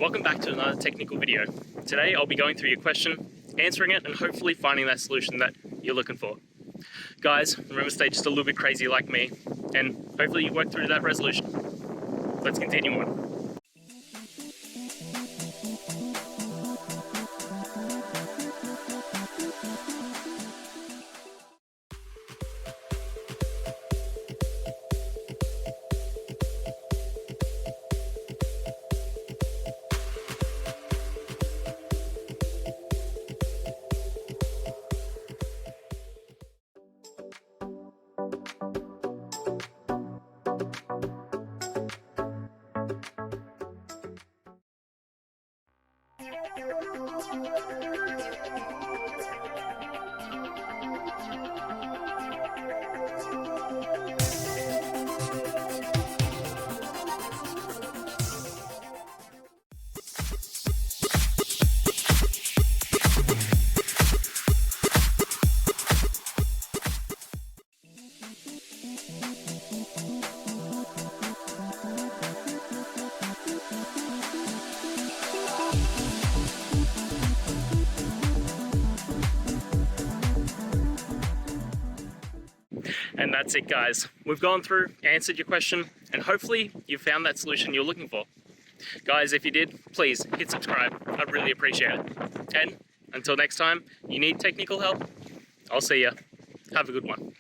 Welcome back to another technical video. Today I'll be going through your question, answering it, and hopefully finding that solution that you're looking for. Guys, remember to stay just a little bit crazy like me, and hopefully you work through that resolution. Let's continue on. And that's it, guys. We've gone through, answered your question, and hopefully you found that solution you're looking for. Guys, if you did, please hit subscribe. I'd really appreciate it. And until next time, you need technical help, I'll see ya. Have a good one.